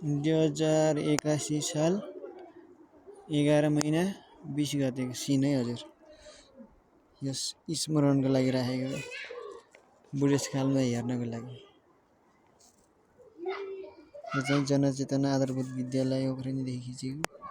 2081 साल 11 महिना 20 गतेको सिन है हजुर। यस स्मरणको लागि राखेको बुढेसकालमा हेर्नको लागि। यो चाहिँ जनचेतना आधारभूत विद्यालय ओखलढुङ्गादेखि खिचेको।